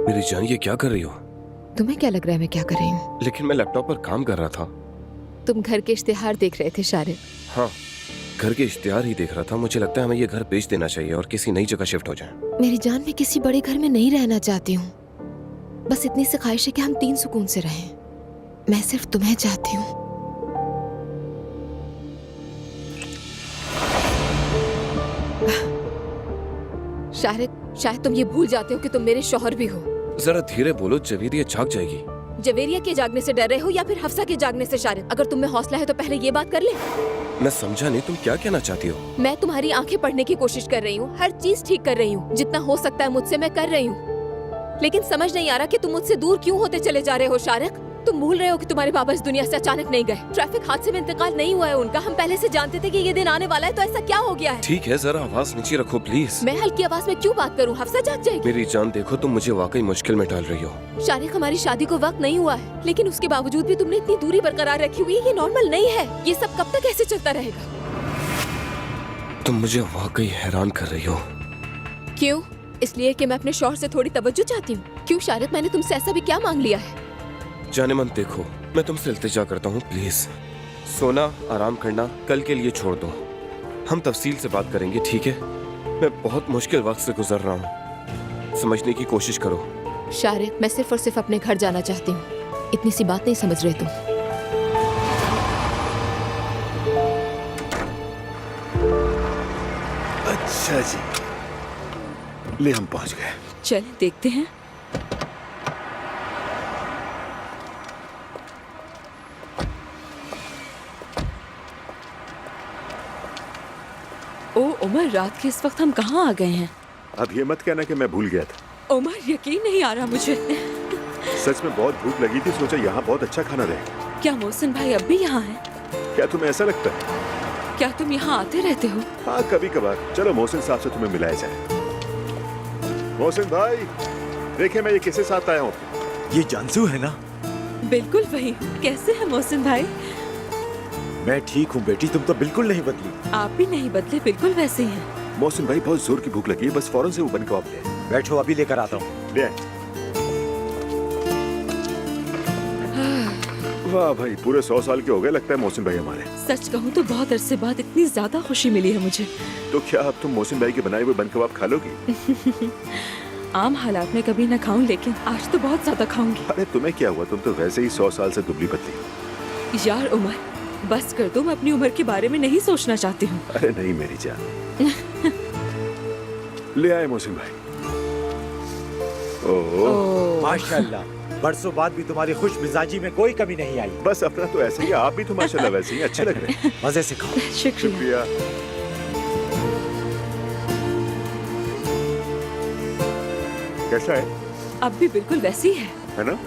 मेरी जान, ये क्या कर रही हो? तुम्हें क्या लग रहा है मैं क्या कर रही हूँ? लेकिन मैं लैपटॉप पर काम कर रहा था। तुम घर के इश्तिहार देख रहे थे शारिक। हाँ, घर के इश्तिहार ही देख रहा था। मुझे लगता है हमें ये घर बेच देना चाहिए और किसी नई जगह शिफ्ट हो जाएं। मेरी जान, मैं किसी बड़े घर में नहीं रहना चाहती हूँ। बस इतनी सी ख्वाहिश है कि हम 3 सुकून से रहें। मैं सिर्फ तुम्हें चाहती हूँ। शारिक, शायद तुम ये भूल जाते हो कि तुम मेरे शौहर भी हो। जरा धीरे बोलो, जवेरिया जाग जाएगी। जवेरिया के जागने से डर रहे हो या फिर हफ्सा के जागने से? शारिक, अगर तुम में हौसला है तो पहले ये बात कर ले। मैं समझा नहीं, तुम क्या कहना चाहती हो? मैं तुम्हारी आंखें पढ़ने की कोशिश कर रही हूँ, हर चीज ठीक कर रही हूँ, जितना हो सकता है मुझसे मैं कर रही हूँ। लेकिन समझ नहीं आ रहा कि तुम मुझसे दूर क्यों होते चले जा रहे हो। शारिक, तुम भूल रहे हो कि तुम्हारे बाबा इस दुनिया से अचानक नहीं गए। ट्रैफिक हादसे में इंतकाल नहीं हुआ है उनका। हम पहले से जानते थे कि ये दिन आने वाला है, तो ऐसा क्या हो गया है? ठीक है, जरा आवाज नीचे रखो प्लीज। मैं हल्की आवाज में क्यों बात करूँ? हफ्सा जाग जाएगी। मेरी जान देखो, तुम मुझे वाकई मुश्किल में डाल रही हो। शारिक, हमारी शादी को वक्त नहीं हुआ है, लेकिन उसके बावजूद भी तुमने इतनी दूरी बरकरार रखी हुई है। ये नॉर्मल नहीं है। ये सब कब तक ऐसे चलता रहेगा? तुम मुझे वाकई हैरान कर रही हो। क्यों? इसलिए कि मैं अपने शौहर से थोड़ी तवज्जो चाहती हूँ? क्यों शारिक, मैंने तुमसे ऐसा भी क्या मांग लिया है? जाने मन देखो, मैं तुमसे इल्तिजा करता हूँ प्लीज। सोना, आराम करना कल के लिए छोड़ दो। हम तफसील से बात करेंगे, ठीक है? मैं बहुत मुश्किल वक्त से गुजर रहा हूँ, समझने की कोशिश करो। शारिक, मैं सिर्फ और सिर्फ अपने घर जाना चाहती हूँ। इतनी सी बात नहीं समझ रहे तुम। अच्छा जी, ले हम पहुंच गए। चलें देखते हैं। ओ उमर, रात के इस वक्त हम कहाँ आ गए हैं? अब ये मत कहना कि मैं भूल गया था। उमर, यकीन नहीं आ रहा मुझे। सच में बहुत भूख लगी थी, सोचा यहाँ बहुत अच्छा खाना रहे। क्या मोहसिन भाई अब भी यहाँ हैं? क्या तुम्हें ऐसा लगता है? क्या तुम यहाँ आते रहते हो? हाँ, कभी कभार। चलो मोहसिन साहब से तुम्हें मिलाया जाए। मोहसिन भाई, देखे मैं ये किसके साथ आया हूँ? ये जानसू है ना? बिल्कुल वही। कैसे है मोहसिन भाई? मैं ठीक हूँ बेटी, तुम तो बिल्कुल नहीं बदली। आप भी नहीं बदले, बिल्कुल वैसे ही हैं। मोहसिन भाई, बहुत जोर की भूख लगी है, बस फौरन से वो बन कबाब ले आए। बैठो, अभी लेकर आता हूँ। ले आए। वाह भाई, पूरे 100 साल के हो गए लगता है मोहसिन भाई हमारे। सच कहूँ तो बहुत अरसे बाद इतनी ज्यादा खुशी मिली है मुझे। तो क्या अब तुम मोहसिन भाई के बनाए हुए बन कबाब खा लोगी? आम हालात में कभी न खाऊं, लेकिन आज तो बहुत ज्यादा खाऊंगी। अरे तुम्हें क्या हुआ, तुम तो वैसे ही 100 साल से दुबली पतली। यार उमर, बस कर दो, मैं अपनी उम्र के बारे में नहीं सोचना चाहती हूँ। अरे नहीं मेरी जान। ले आए मोहसिन भाई। ओह, माशाल्लाह, बरसों बाद भी तुम्हारी खुश मिजाजी में कोई कमी नहीं आई। बस अपना तो ऐसे ही, आप भी तो माशाल्लाह वैसे ही अच्छे लग रहे हैं। मजे से खाओ। शुक्रिया। कैसा है? अब भी बिल्कुल वैसी है ना?